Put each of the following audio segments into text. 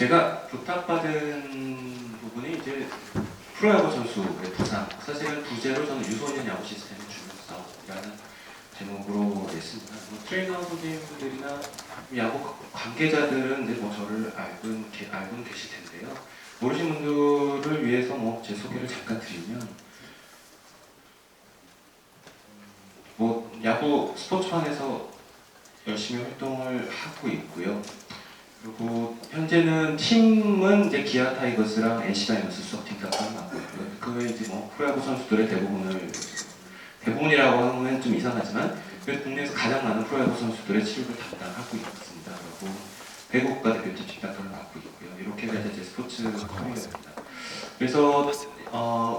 제가 부탁받은 부분이 이제 프로야구 선수의 부상, 사실은 부제로 저는 유소년 야구 시스템의 중요성이라는 제목으로 냈습니다. 뭐 트레이너 선생님들이나 야구 관계자들은 이제 뭐 저를 알고 계실 텐데요. 모르신 분들을 위해서 뭐 제 소개를 잠깐 드리면, 뭐 야구 스포츠판에서 열심히 활동을 하고 있고요. 그리고 현재는 팀은 이제 기아 타이거스랑 NC 다이노스 수석팀 딱 맡고 있고요. 그 외에 이제 뭐 프로야구 선수들의 대부분이라고 하면 좀 이상하지만 그래도 국내에서 가장 많은 프로야구 선수들의 치료를 담당하고 있습니다. 그리고 배구 국가대표팀 팀장을 맡고 있고요. 이렇게 해서 제 스포츠 커리어입니다. 그래서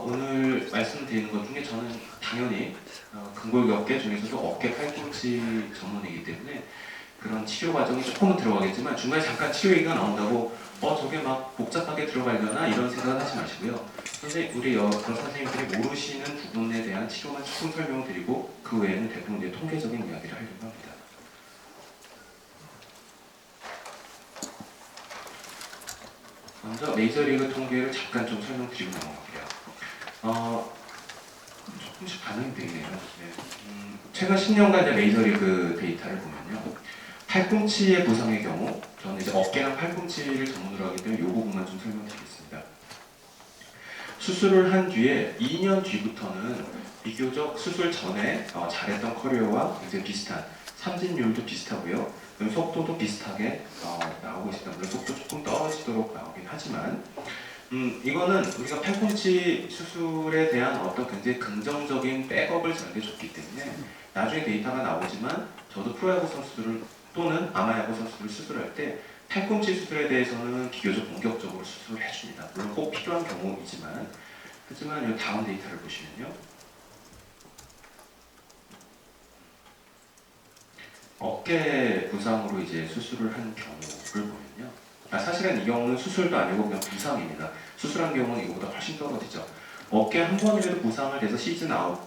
오늘 말씀드리는 것 중에 저는 당연히 근골격계 중에서도 어깨 팔꿈치 전문이기 때문에 그런 치료 과정이 조금은 들어가겠지만 중간에 잠깐 치료 얘기가 나온다고 저게 막 복잡하게 들어가려나 이런 생각은 하지 마시고요. 우리 선생님들이 모르시는 부분에 대한 치료만 조금 설명을 드리고 그 외에는 대부분 이제 통계적인 이야기를 하려고 합니다. 먼저 메이저리그 통계를 잠깐 좀 설명드리고 넘어갈게요. 조금씩 반응이 되네요. 네. 최근 10년간 이제 메이저리그 데이터를 보면요. 팔꿈치의 부상의 경우, 저는 이제 어깨랑 팔꿈치를 전문으로 하기 때문에 이 부분만 좀 설명드리겠습니다. 수술을 한 뒤에 2년 뒤부터는 비교적 수술 전에 잘했던 커리어와 이제 비슷한 삼진율도 비슷하고요. 속도도 비슷하게 나오고 있습니다. 물론 속도 조금 떨어지도록 나오긴 하지만 이거는 우리가 팔꿈치 수술에 대한 어떤 굉장히 긍정적인 백업을 저에게 줬기 때문에 나중에 데이터가 나오지만 저도 프로야구 선수들을 또는 아마야구 선수들을 수술할 때 팔꿈치 수술에 대해서는 비교적 공격적으로 수술을 해줍니다. 물론 꼭 필요한 경우이지만 하지만 이 다음 데이터를 보시면요. 어깨 부상으로 이제 수술을 한 경우를 보면요. 사실은 이 경우는 수술도 아니고 그냥 부상입니다. 수술한 경우는 이거보다 훨씬 떨어지죠. 어깨 한 번이라도 부상을 돼서 시즌 아웃,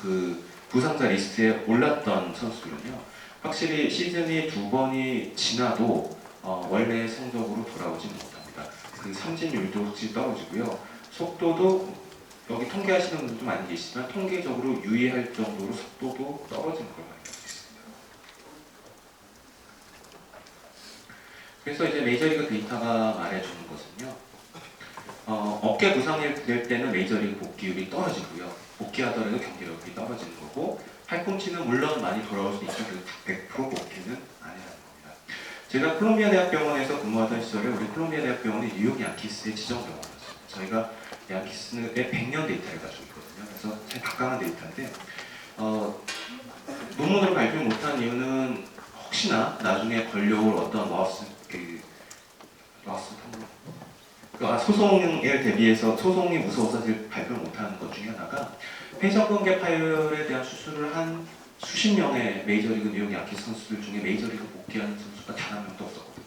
그 부상자 리스트에 올랐던 선수들은요. 확실히 시즌이 2번이 지나도 원래의 성적으로 돌아오지 못합니다. 그 삼진율도 확실히 떨어지고요. 속도도 여기 통계하시는 분들도 많이 계시지만 통계적으로 유의할 정도로 속도도 떨어지는 걸 많이 볼 수 있습니다. 그래서 이제 메이저리그 데이터가 말해주는 것은요. 어깨 부상이 될 때는 메이저리그 복귀율이 떨어지고요. 복귀하더라도 경기력이 떨어지는 거고 팔꿈치는 물론 많이 돌아올 수 있지만 100% 복귀는 아니라는 겁니다. 제가 콜롬비아 대학병원에서 근무하던 시절에 우리 콜롬비아 대학병원이 뉴욕 양키스의 지정병원이었습니다. 저희가 양키스의 100년 데이터를 가지고 있거든요. 그래서 참 각광한 데이터인데 논문으로 발표 못한 이유는 혹시나 나중에 걸려올 어떤 소송에 대비해서 소송이 무서워서 발표를 못하는 것 중에 하나가 회전근개 파열에 대한 수술을 한 수십 명의 메이저리그 뉴욕 양키스 선수들 중에 메이저리그 복귀하는 선수가 단 한 명도 없었거든요.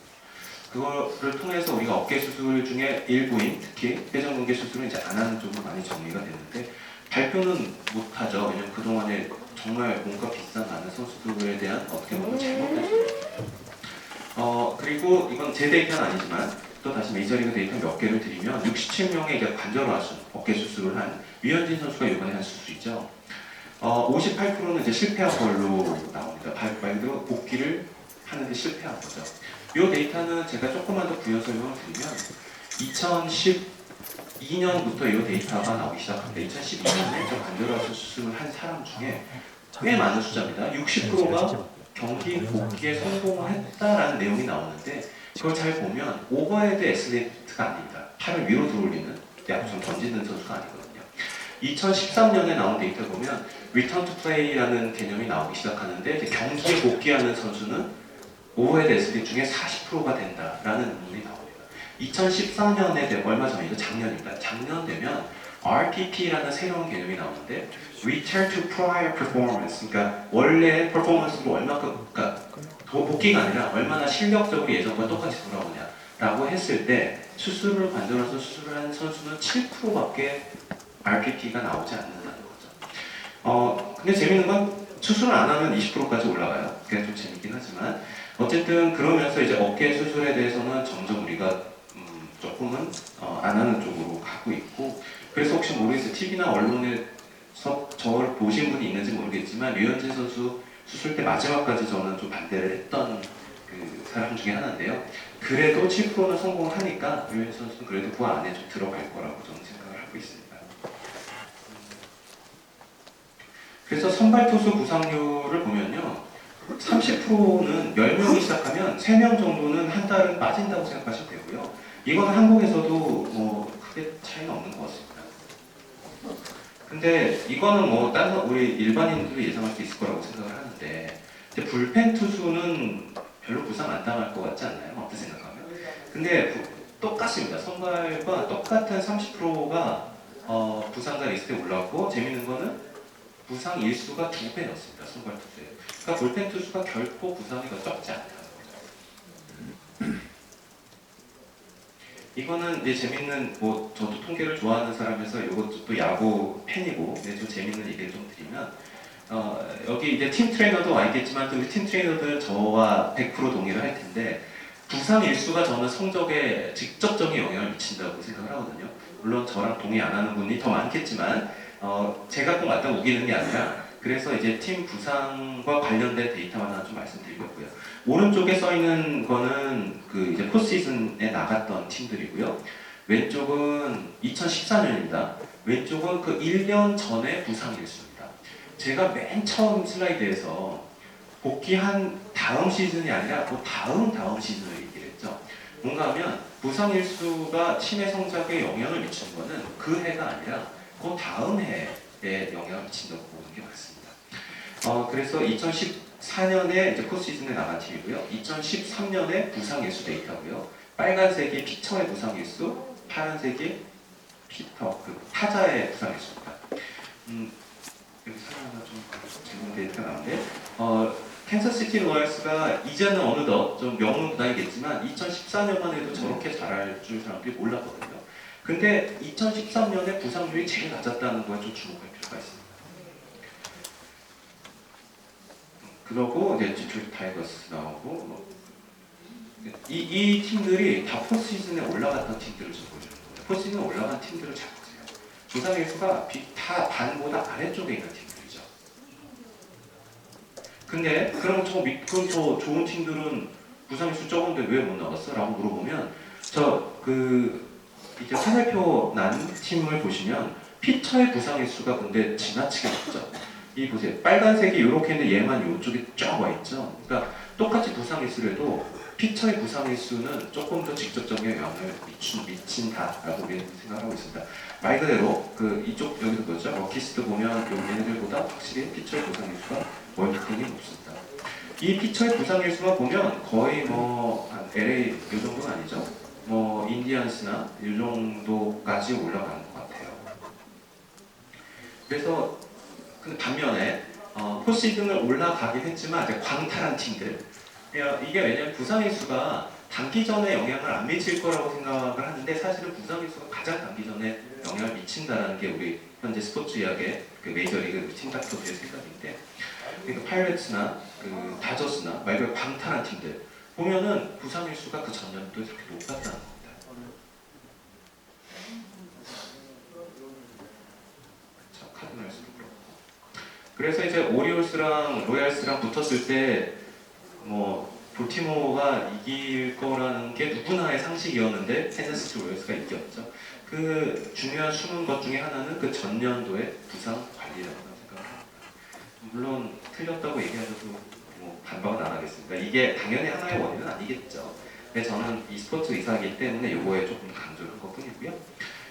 그거를 통해서 우리가 어깨 수술 중에 일부인 특히 회전근개 수술은 이제 안 하는 쪽으로 많이 정리가 됐는데 발표는 못하죠. 왜냐면 그동안에 정말 몸값 비싼 많은 선수들에 대한 어떻게 보면 잘못된 수술이에요. 그리고 이건 제 데이터는 아니지만 또 다시 메이저리그 데이터 몇 개를 드리면 67명의 이제 관절화순 어깨 수술을 한 위현진 선수가 이번에 한 수술이죠. 58%는 이제 실패한 걸로 나옵니다. 말 그대로 복귀를 하는데 실패한 거죠. 이 데이터는 제가 조금만 더 부연 설명을 드리면 2012년부터 이 데이터가 나오기 시작합니다. 2012년에 저 관절화순 수술을 한 사람 중에 꽤 많은 숫자입니다. 60%가 경기 복귀에 성공을 했다라는 내용이 나오는데 그걸 잘 보면 오버헤드 애슬리트가 아닙니다. 팔을 위로 들어올리는 약좀 던지는 선수가 아니거든요. 2013년에 나온 데이터 보면 리턴 투 플레이라는 개념이 나오기 시작하는데 이제 경기에 복귀하는 선수는 오버헤드 애슬리트 중에 40%가 된다라는 논문이 나옵니다. 2014년에 얼마 전이죠. 작년입니다. 작년 되면 RPP라는 새로운 개념이 나오는데 Return to Prior Performance, 그러니까 원래 퍼포먼스로 얼마큼, 그러니까 복귀가 아니라 얼마나 실력적으로 예전과 똑같이 돌아오냐라고 했을 때 수술을 관절해서 수술을 한 선수는 7%밖에 RPP가 나오지 않는다는 거죠. 근데 재밌는 건 수술을 안 하면 20%까지 올라가요. 그게 좀 재밌긴 하지만 어쨌든 그러면서 이제 어깨 수술에 대해서는 점점 우리가 조금은 안 하는 쪽으로 가고 있고, 그래서 혹시 모르겠어요. TV나 언론에서 저를 보신 분이 있는지 모르겠지만 류현진 선수 수술 때 마지막까지 저는 좀 반대를 했던 그 사람 중에 하나인데요. 그래도 7%는 성공을 하니까 류현진 선수는 그래도 그 안에 좀 들어갈 거라고 저는 생각을 하고 있습니다. 그래서 선발 투수 부상률을 보면요, 30%는 10명이 시작하면 3명 정도는 한 달은 빠진다고 생각하시면 되고요. 이건 한국에서도 뭐 크게 차이는 없는 것 같습니다. 근데 이거는 뭐 다른 우리 일반인들도 예상할 수 있을 거라고 생각을 하는데, 이제 불펜 투수는 별로 부상 안 당할 것 같지 않나요? 어떻게 생각하면? 근데 똑같습니다. 선발과 똑같은 30%가 부상자 리스트에 올라왔고, 재밌는 거는 부상 일수가 2배였습니다. 선발 투수에. 그러니까 불펜 투수가 결코 부상이 더 적지 않다는 거죠. 이거는 이제 재밌는, 뭐 저도 통계를 좋아하는 사람에서 이것도 또 야구 팬이고, 좀 재밌는 얘기를 좀 드리면, 여기 이제 팀 트레이너도 와 있겠지만 우리 팀 트레이너들은 저와 100% 동의를 할 텐데, 부상 일수가 저는 성적에 직접적인 영향을 미친다고 생각을 하거든요. 물론 저랑 동의 안 하는 분이 더 많겠지만 제가 꼭 맞다 우기는 게 아니라, 그래서 이제 팀 부상과 관련된 데이터만 하나 좀 말씀드리겠고요. 오른쪽에 써 있는 거는 그 이제 포스시즌에 나갔던 팀들이고요. 왼쪽은 2014년입니다. 왼쪽은 그 1년 전에 부상 일수입니다. 제가 맨 처음 슬라이드에서 복귀한 다음 시즌이 아니라 그 다음 시즌을 얘기를 했죠. 뭔가 하면 부상 일수가 팀의 성적에 영향을 미치는 거는 그 해가 아니라 그 다음 해에 영향을 미친다고 보는 게 맞습니다. 그래서 2014년에 이제 포스시즌에 나간 팀이고요. 2013년에 부상 일수 데이터고요. 빨간색이 피처의 부상 일수, 파란색이 그 타자의 부상 일수입니다. 여기 사진 하나 좀 제공 데이터가 나오는데, 캔자스시티 로얄스가 이제는 어느덧 좀 명문 구단이겠지만 2014년만 해도 저렇게 잘할 줄 사람들이 몰랐거든요. 근데 2013년에 부상률이 제일 낮았다는 거에 좀 주목할 필요가 있습니다. 그러고 이제 디트로이트 타이거스 나오고, 이 팀들이 다 포스시즌에 올라갔던 팀들을 좀 보여주는 거예요. 포스시즌에 올라간 팀들을 잘 보세요. 부상 일수가 다 반보다 아래쪽에 있는 팀들이죠. 근데 그럼 저 좋은 팀들은 부상 일수 적은데 왜 못 나갔어? 라고 물어보면, 이제 화살표 난 팀을 보시면 피처의 부상 일수가 근데 지나치게 높죠. 이 보세요. 빨간색이 이렇게 있는데 얘만 이쪽에 쫙 와 있죠. 그러니까 똑같이 부상 일수를 해도 피처의 부상 일수는 조금 더 직접적인 영향을 미친다라고 우리는 생각하고 있습니다. 말 그대로 이쪽 여기도 그렇죠. 럭키스트 보면 얘네들보다 확실히 피처의 부상 일수가 월등히 높습니다. 이 피처의 부상 일수만 보면 거의 한 LA 이 정도는 아니죠. 인디언스나 이 정도까지 올라가는 것 같아요. 그래서 근데 반면에 포스시즌을 올라가긴 했지만 이제 광탈한 팀들, 이게 왜냐면 부상일수가 단기전에 영향을 안 미칠 거라고 생각을 하는데, 사실은 부상일수가 가장 단기전에 영향을 미친다는 게 우리 현재 스포츠 의학의 그 메이저리그 팀 닥터들의 생각인데, 그러니까 파이러츠나 다저스나 말 그대로 광탈한 팀들 보면은 부상일수가 그 전년도에 이렇게 높았다는 겁니다. 카드널스도 그렇고. 그래서 이제 오리올스랑 로얄스랑 붙었을 때 볼티모어가 이길 거라는 게 누구나의 상식이었는데 캔자스시티 로얄스가 이겼죠. 그 중요한 숨은 것 중에 하나는 그 전년도의 부상 관리라고 생각합니다. 물론 틀렸다고 얘기하셔도 반박은 안 하겠습니다. 이게 당연히 하나의 원인은 아니겠죠. 근데 저는 이 스포츠 의사이기 때문에 요거에 조금 강조를 한 것뿐이고요.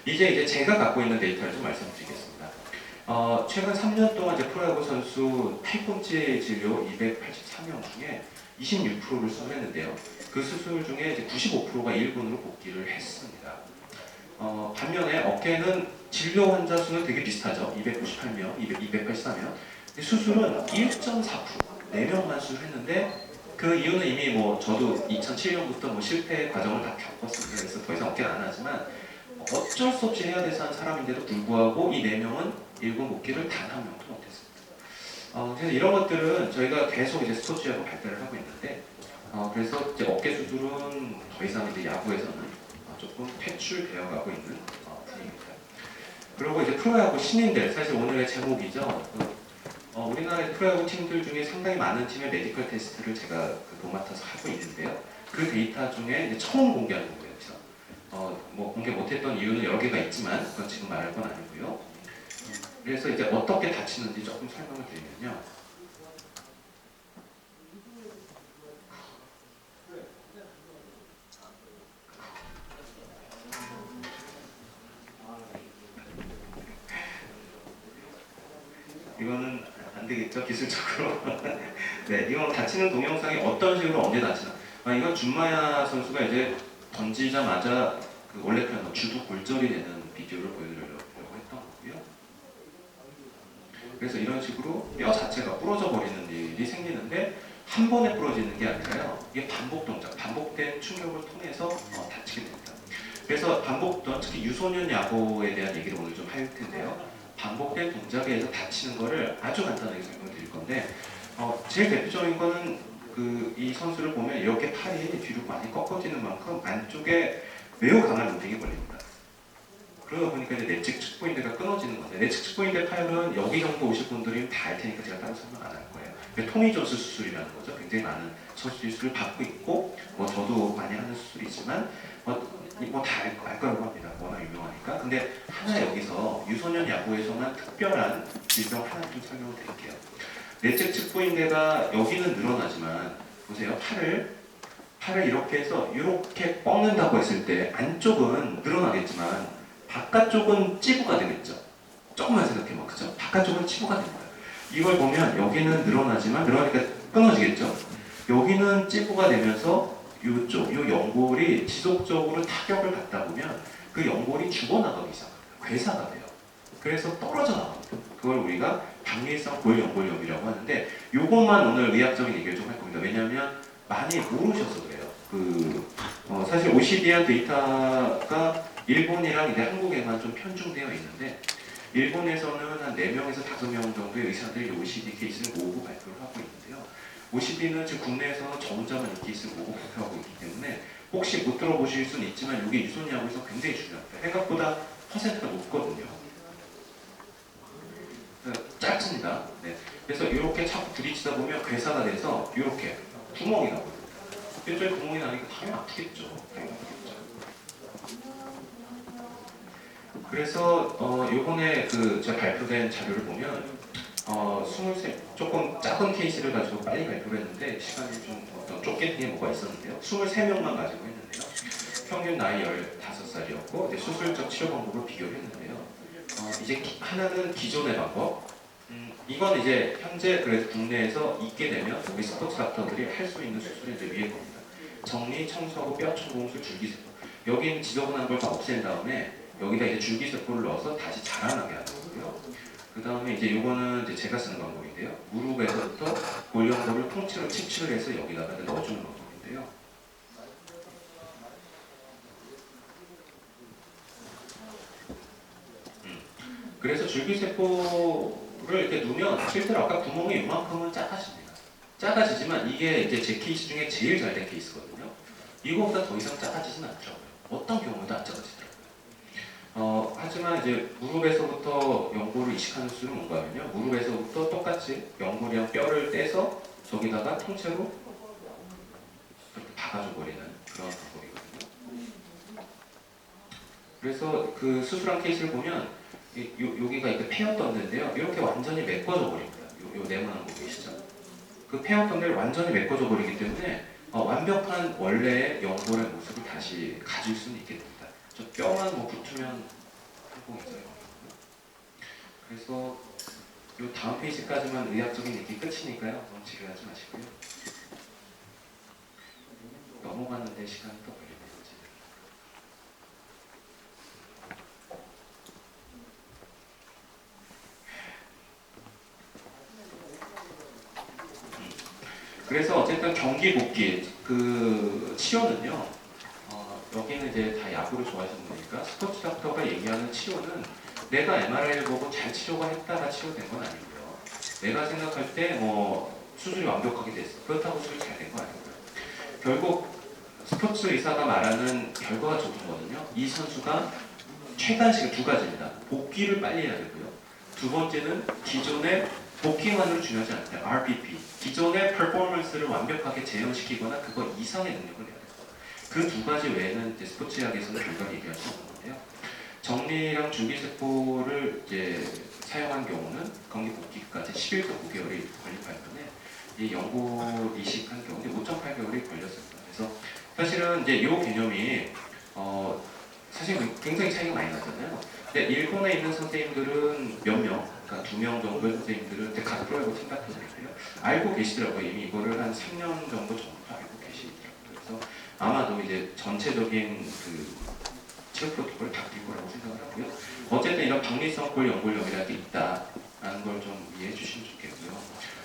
이제 제가 갖고 있는 데이터를 좀 말씀드리겠습니다. 최근 3년 동안 이제 프로야구 선수 팔꿈치 진료 283명 중에 26%를 수술했는데요. 그 수술 중에 이제 95%가 1군으로 복귀를 했습니다. 반면에 어깨는 진료 환자 수는 되게 비슷하죠. 298명, 284명. 수술은 1.4%, 4명만 수술했는데, 그 이유는 이미 저도 2007년부터 실패 과정을 다 겪었습니다. 그래서 더 이상 어깨는 안 하지만 어쩔 수 없이 해야 돼서 한 사람인데도 불구하고 이 4명은 1군 복귀를 단 한 명도 못했습니다. 그래서 이런 것들은 저희가 계속 이제 스포츠하고 발달을 하고 있는데, 그래서 이제 어깨 수술은 더 이상 이제 야구에서는 조금 퇴출되어 가고 있는 분위기입니다. 그리고 이제 프로야구 신인들, 사실 오늘의 제목이죠. 우리나라의 프로야구 팀들 중에 상당히 많은 팀의 메디컬 테스트를 제가 도맡아서 하고 있는데요. 그 데이터 중에 이제 처음 공개하는 거예요. 그래서 뭐 공개 못했던 이유는 여러 개가 있지만 그건 지금 말할 건 아니고요. 그래서 이제 어떻게 다치는지 조금 설명을 드리면요. 이거는 안 되겠죠, 기술적으로. 네, 이건 다치는 동영상이 어떤 식으로 언제 다치나. 이건 준마야 선수가 이제 던지자마자 그 원래 표현 주도 골절이 되는 비디오를 보여드리려고 했던 거고요. 그래서 이런 식으로 뼈 자체가 부러져 버리는 일이 생기는데 한 번에 부러지는 게 아니라요. 이게 반복 동작, 반복된 충격을 통해서 다치게 됩니다. 그래서 반복된, 특히 유소년 야구에 대한 얘기를 오늘 좀 할 텐데요. 반복된 동작에 의해서 다치는 거를 아주 간단하게 설명을 드릴 건데, 제일 대표적인 거는 이 선수를 보면 이렇게 팔이 뒤로 많이 꺾어지는 만큼 안쪽에 매우 강한 로딩이 걸립니다. 그러다 보니까 이제 내측 측보인대가 끊어지는 건데, 내측 측보인대 파열은 여기 정도 오실 분들이 다 알 테니까 제가 따로 설명 안 할 거예요. 토니 존스 수술이라는 거죠. 굉장히 많은 수술을 받고 있고, 저도 많이 하는 수술이지만, 다 알 거라고 합니다. 워낙 유명하니까. 근데 하나 여기서 유소년 야구에서만 특별한 질병 하나 좀 설명을 드릴게요. 내측 측부인대가 여기는 늘어나지만 보세요. 팔을 이렇게 해서 이렇게 꺾는다고 했을 때 안쪽은 늘어나겠지만 바깥쪽은 찌부가 되겠죠. 조금만 생각해봐. 그죠? 바깥쪽은 찌부가 됩니다. 이걸 보면 여기는 늘어나니까 끊어지겠죠. 여기는 찌부가 되면서 요 연골이 지속적으로 타격을 받다 보면 그 연골이 죽어나가기 시작합니다. 괴사가 돼요. 그래서 떨어져 나갑니다. 그걸 우리가 박밀성 골연골염이라고 하는데, 요것만 오늘 의학적인 얘기를 좀 할 겁니다. 왜냐하면 많이 모르셔서 그래요. 사실 OECD한 데이터가 일본이랑 이제 한국에만 좀 편중되어 있는데, 일본에서는 한 4명에서 5명 정도의 의사들이 OECD 케이스를 모으고 발표를 하고 있는데요. OECD는 지금 국내에서는 저 혼자만 이 케이스를 모으고 발표하고 있기 때문에 혹시 못 들어보실 수는 있지만 이게 유소년야구에서 굉장히 중요합니다. 생각보다 퍼센트가 높거든요. 짧습니다. 네. 그래서 이렇게 자꾸 부딪히다 보면 괴사가 돼서 이렇게 구멍이 나거든요. 뼈쪽에 구멍이 나니까 당연히 아프겠죠. 그래서 요번에 제가 발표된 자료를 보면 23, 조금 작은 케이스를 가지고 빨리 발표를 했는데 시간이 좀 쫓기는 게 뭐가 있었는데요. 23명만 가지고 했는데요. 평균 나이 15살이었고 이제 수술적 치료 방법을 비교를 했는데요. 이제 하나는 기존의 방법, 이건 이제 현재 그래도 국내에서 있게 되면 우리 스포츠 닥터들이 할 수 있는 수술이 이제 위에 겁니다. 정리, 청소하고 뼈 천공술, 줄기세포. 여기는 지저분한 걸 다 없앤 다음에 여기다 이제 줄기세포를 넣어서 다시 자라나게 하는 거고요. 그 다음에 이제 요거는 이제 제가 쓰는 방법인데요. 무릎에서부터 골연골을 통째로 침출을 해서 여기다가 넣어주는 방법인데요. 그래서 줄기세포를 이렇게 누면 실제로 아까 구멍이 이만큼은 작아집니다. 작아지지만 이게 이제 제 케이스 중에 제일 잘 된 케이스거든요. 이거보다 더 이상 작아지진 않더라고요. 어떤 경우도 안 작아지더라고요. 하지만 이제 무릎에서부터 연골을 이식하는 수술은 뭔가 하면요. 무릎에서부터 똑같이 연골이랑 뼈를 떼서 저기다가 통째로 이렇게 박아줘 버리는 그런 방법이거든요. 그래서 그 수술한 케이스를 보면 여기가 이렇게 패였던 데인데요. 이렇게 완전히 메꿔져 버립니다. 요 네모난 거 계시죠? 그 패였던 데를 완전히 메꿔져 버리기 때문에 완벽한 원래의 연골의 모습을 다시 가질 수는 있게 됩니다. 저 뼈만 뭐 붙으면 성공이죠. 그래서 요 다음 페이지까지만 의학적인 얘기 끝이니까요. 너무 지루하지 마시고요. 넘어가는데 시간이 또 걸리네요. 그래서 어쨌든 경기 복귀 그 치료는요. 여기는 이제 다 야구를 좋아하시는 분이니까 스포츠 닥터가 얘기하는 치료는 내가 MRI를 보고 잘 치료가 했다가 치료된 건 아니고요. 내가 생각할 때 수술이 완벽하게 됐어. 그렇다고 수술이 잘 된 거 아니고요. 결국 스포츠 의사가 말하는 결과가 좋거든요. 이 선수가 최단시간 두 가지입니다. 복귀를 빨리 해야 되고요. 두 번째는 기존의 복귀만으로 중요하지 않아요. RPP. 기존의 퍼포먼스를 완벽하게 재현시키거나 그거 이상의 능력을 내야 돼요. 그 두 가지 외에는 이제 스포츠의학에서는 결과를 얘기할 수 없는 건데요. 정리랑 줄기세포를 이제 사용한 경우는 경기 복귀까지 11도 9개월이 걸린 반면에 이 연고 이식한 경우는 5.8개월이 걸렸습니다. 그래서 사실은 이제 이 개념이 사실 굉장히 차이가 많이 나잖아요. 근데 일본에 있는 선생님들은 몇 명, 그러니까 2명 정도의 선생님들은 각 프로야구 팀 같은 데서요 알고 계시더라고요. 이미 이거를 한 3년 정도 전부터 알고 계시더라고요. 그래서 아마도 이제 전체적인 그 체육 프로토콜을 바뀔 거라고 생각을 하고요. 어쨌든 이런 박리성 골 연골력이라는 게 있다라는 걸 좀 이해해 주시면 좋겠고요.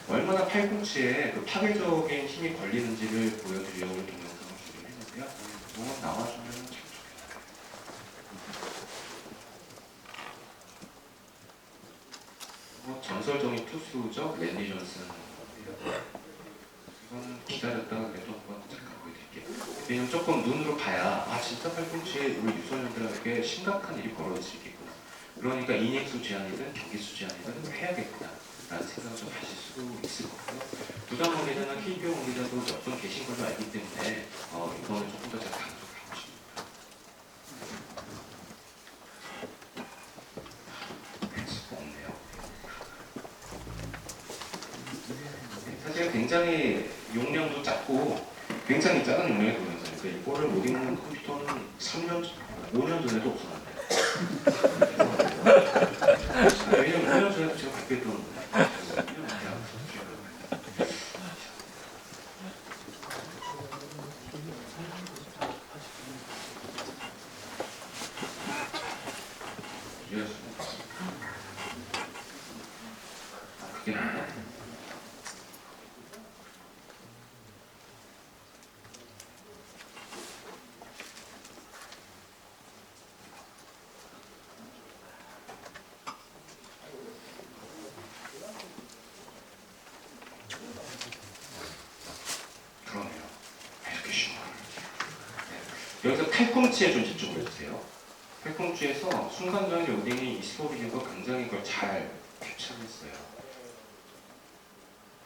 얼마나 팔꿈치에 그 파괴적인 힘이 걸리는지를 보여드리려고 동영상을 준비를 했는데요. 이거 나와주면 참 좋겠어요. 전설적인 투수죠. 랜디 존슨. 이거는 기다렸다가 그래도 한번 잠깐 보여드릴게요. 왜냐면 조금 눈으로 봐야 진짜 팔꿈치에 우리 유소년들에게 심각한 일이 벌어질 수 있겠구나. 그러니까 이닝수 제한이든 경기수 제한이든 해야겠구나 라는 생각을 좀 하실 수 있을 거고요. 부담 관계자나 KBO 관계자도 몇 분 계신 걸로 알기 때문에 이거는 조금 더 제가 강조를 하고 싶습니다. 없네요. 사실 굉장히 용량도 작고 굉장히 작은 용량의 동영상이니까 이거를 못 읽는 컴퓨터는 3년, 5년 전에도 없었는데. 왜냐면 5년 전에도 제가 발표했던 거거든요. 그게 나아요. 그러네요. 이렇게 쉬운 네. 여기서 팔꿈치에 좀 집중을 해주세요. 팔꿈치에서 순간적인 로딩이 이스토리가 굉장히 그걸 잘 캡처했어요.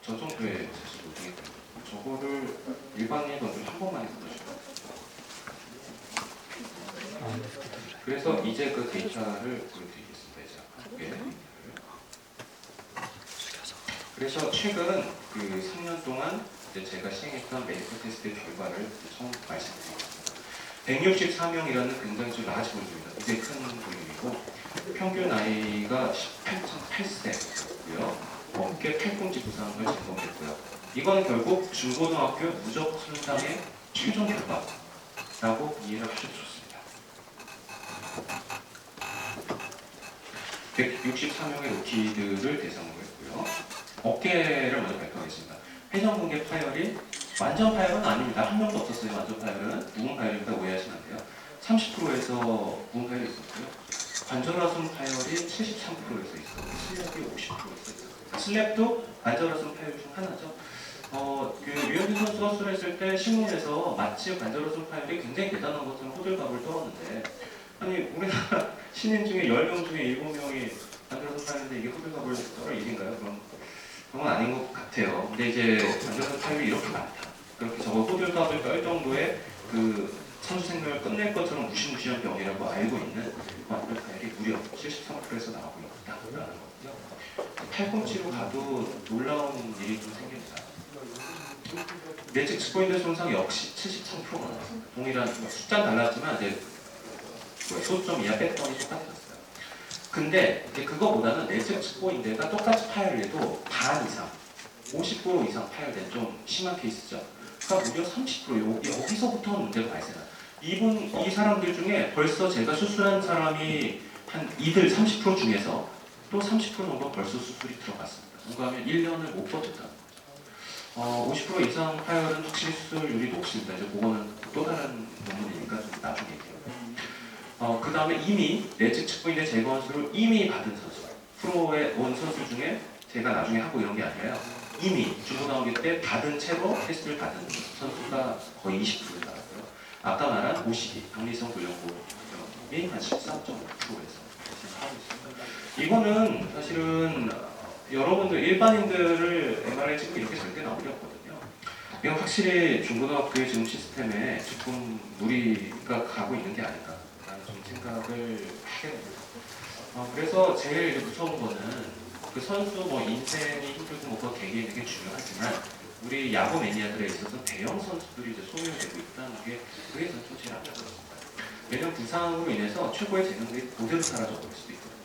저 정도의 사실 로딩이 됩니다. 저거를 일반인이 던지면 한 번만에 던져줘요. 그래서 이제 그 데이터를 보여드리겠습니다. 이제 함께. 그래서 최근 그 3년 동안 이제 제가 시행했던 메디컬 테스트 결과를 처음 말씀드리겠습니다. 164명이라는 굉장히 좀 라지 볼륨입니다. 굉장히 큰 볼륨이고 평균 나이가 18.8세고요. 어깨 팔꿈치 부상을 진범했고요. 이건 결국 중고등학교 누적 손상의 최종 결과라고 이해를 하셔도 좋습니다. 164명의 루키들을 대상으로 했고요. 어깨를 먼저 발표하겠습니다. 회전근개 파열이 완전 파열은 아닙니다. 한 명도 없었어요. 완전 파열은 부분 파열입니다. 오해하시면 안 돼요. 30%에서 부분 파열이 있었고요. 관절화순 파열이 73%에서 있었고 슬랩이 50%에서 있었어요. 슬랩도 관절화순 파열 중 하나죠. 그 류현진 선수가 수술했을 때 신문에서 마치 관절화순 파열이 굉장히 대단한 것처럼 호들갑을 떨었는데 아니 우리나라 신인 중에 10명 중에 7명이 관절화순 파열인데 이게 호들갑을 떨 일인가요? 그건 아닌 것 같아요. 근데 이제 관절화순 파열이 이렇게 많다. 그렇게 저거 호들갑을 떨 정도의 그 선수 생명을 끝낼 것처럼 무시무시한 병이라고 알고 있는 관절 파열이 무려 73%에서 나오고 있다라는 거고요. 팔꿈치로 가도 놀라운 일이 좀 생깁니다. 내측 스포인드 손상 역시 73%가 나왔습니다. 동일한 숫자는 달랐지만 이제 소수점 이하 패턴이 똑같았어요. 근데 이제 그거보다는 내측 스포인드가 똑같이 파열해도 반 이상, 50% 이상 파열된 좀 심한 케이스죠. 그러니까 무려 30% 여기서부터 문제가 발생해요. 이 사람들 중에 벌써 제가 수술한 사람이 한 이들 30% 중에서 또 30% 정도 벌써 수술이 들어갔습니다. 뭔가 하면 1년을 못 버텼다는 거죠. 50% 이상 파열은 확실히 수술률이 높습니다. 이제 그거는 또 다른 논문이니까 좀 나중에 얘기해요. 그 다음에 이미 내측 측부인의 재건수를 이미 받은 선수, 프로에 온 선수 중에 제가 나중에 하고 이런 게 아니라요. 이미 중고등학교 때 받은 채로 테스트를 받은 선수가 거의 20% 나왔고요. 아까 말한 OCD, 병리성 불량고염이 한 13.5%에서 하고 있습니다. 이거는 사실은 여러분들 일반인들을 MRI 찍고 이렇게 절대 나오기 없거든요. 이건 확실히 중고등학교의 지금 시스템에 조금 무리가 가고 있는 게 아닌가라는 좀 생각을 하게 됩니다. 그래서 제일 무서운 거는 그 선수 뭐 인생이 힘들고 뭐 그거 개개인에게 중요하지만 우리 야구 매니아들에 있어서 대형 선수들이 이제 소멸되고 있다는 게 그게 저는 좀 제일 안타깝습니다. 왜냐면 부상으로 인해서 최고의 재능들이 그대로 사라져 버릴 수도 있거든요.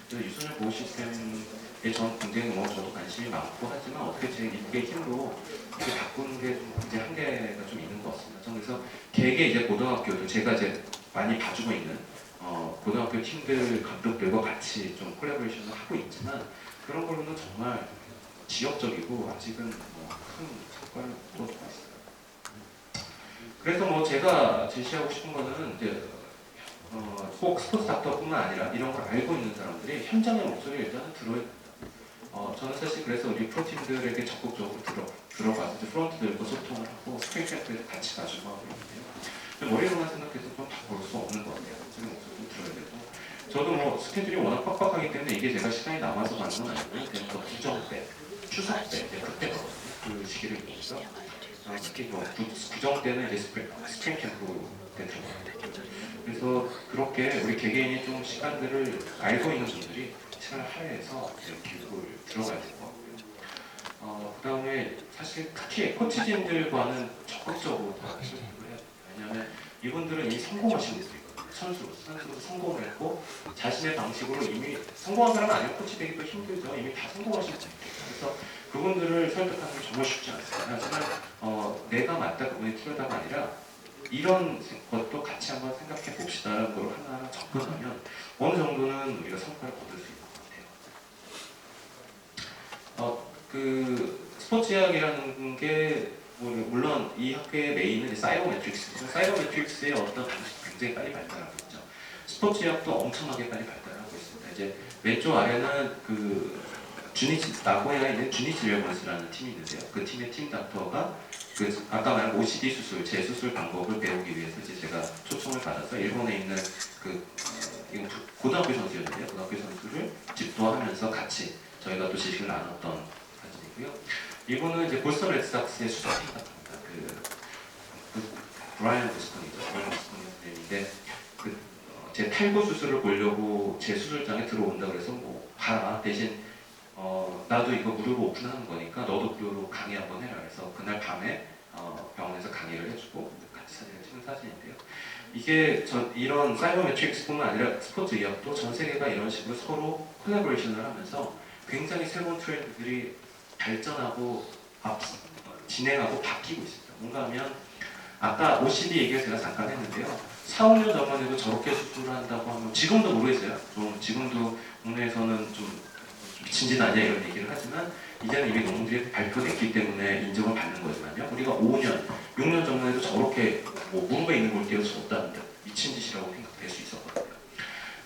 그래서 유소년 보호 시스템에 전 굉장히 뭐 저도 관심이 많고 하지만 어떻게 제 일개 힘으로 이렇게 바꾸는 게 좀 이제 한계가 좀 있는 것 같습니다. 저는 그래서 개개 이제 고등학교도 제가 이제 많이 봐주고 있는 고등학교 팀들 감독들과 같이 좀 콜라보레이션을 하고 있지만 그런 걸로는 정말 지역적이고 아직은 큰 성과를 못 얻고 있어요. 그래서 뭐 제가 제시하고 싶은 거는 이제 꼭 스포츠 닥터뿐만 아니라 이런 걸 알고 있는 사람들이 현장의 목소리를 일단은 들어야 됩니다. 저는 사실 그래서 우리 프로팀들에게 적극적으로 들어가서 프런트들과 소통을 하고 스프링 캠프에서 같이 가지고 하고 있는데요. 머리로만 생각해서 좀 바꿀 수 없는 것 같아요. 지금 목소리도 들어야 되고 저도 뭐 스케줄이 워낙 빡빡하기 때문에 이게 제가 시간이 남아서 가는 건 아니고요. 그냥 구정 때, 추석 때, 그때 그 시기를 보면서 특히 뭐 구정 때는 이제 스프링 캠프 때 들어가요. 그래서 그렇게 우리 개개인이 좀 시간들을 알고 있는 분들이 시간을 할애해서 교육을 들어가야 될 것 같고요. 그 다음에 사실 특히 코치진들과는 적극적으로 더 소통을 해야 돼요. 왜냐하면 이분들은 이미 성공하신 분들이거든요. 선수로 성공을 했고 자신의 방식으로 이미 성공한 사람은 아니고 코치 되기도 힘들죠. 이미 다 성공하신 분들이에요. 그래서 그분들을 설득하는 게 정말 쉽지 않습니다. 하지만 내가 맞다 그분이 틀리다가 아니라 이런 것도 같이 한번 생각해 봅시다라는 걸 하나하나 접근하면 어느 정도는 우리가 성과를 거둘 수 있는 것 같아요. 그 스포츠의학이라는 게 물론 이 학교의 메인은 사이버매트릭스죠. 사이버매트릭스의 어떤 방식이 굉장히 빨리 발달하고 있죠. 스포츠의학도 엄청나게 빨리 발달하고 있습니다. 이제 왼쪽 아래는 그 나고야에 있는 주니치 웰번스라는 팀이 있는데요. 그 팀의 팀 닥터가 그 아까 말한 OCD 수술, 재수술 방법을 배우기 위해서 이제 제가 초청을 받아서 일본에 있는 그 이건 고등학교 선수였는데요. 고등학교 선수를 집도하면서 같이 저희가 또 지식을 나눴던 사진이고요. 이분은 이제 보스턴 레드삭스의 수석팀 같습니다. 브라이언 보스턴이죠. 브라이언 보스턴인데 제 탈구 수술을 보려고 제 수술장에 들어온다 그래서 뭐 봐라 대신 나도 이거 무료로 오픈하는 거니까 너도 무료로 강의 한번 해라. 그래서 그날 밤에 병원에서 강의를 해주고 같이 사진을 찍은 사진인데요. 이게 이런 사이버매트릭스뿐만 아니라 스포츠 의학도 전 세계가 이런 식으로 서로 콜라보레이션을 하면서 굉장히 새로운 트렌드들이 발전하고 진행하고 바뀌고 있습니다. 뭔가 하면 아까 OCD 얘기를 제가 잠깐 했는데요. 4, 5년 전만 해도 저렇게 수술을 한다고 하면 지금도 모르겠어요. 지금도 국내에서는 좀 미친 짓 아니야 이런 얘기를 하지만 이제는 이미 논문들이 발표됐기 때문에 인정을 받는 거지만요. 우리가 5년, 6년 전만 해도 저렇게 뭐 무릎에 있는 걸 떼어서 줬다는데 미친 짓이라고 생각될 수 있었거든요.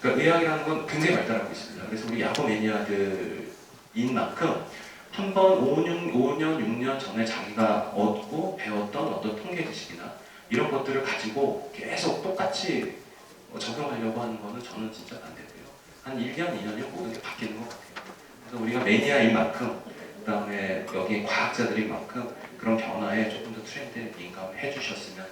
그러니까 의학이라는 건 굉장히 발달하고 있습니다. 그래서 우리 야구 매니아들인 만큼 한번 5년, 6년 전에 자기가 얻고 배웠던 어떤 통계 지식이나 이런 것들을 가지고 계속 똑같이 적용하려고 하는 거는 저는 진짜 반대고요. 한 1년, 2년이면 모든 게 바뀌는 것 같아요. 그래서 우리가 매니아인 만큼, 그 다음에 여기 과학자들인 만큼 그런 변화에 조금 더 트렌드에 민감해 주셨으면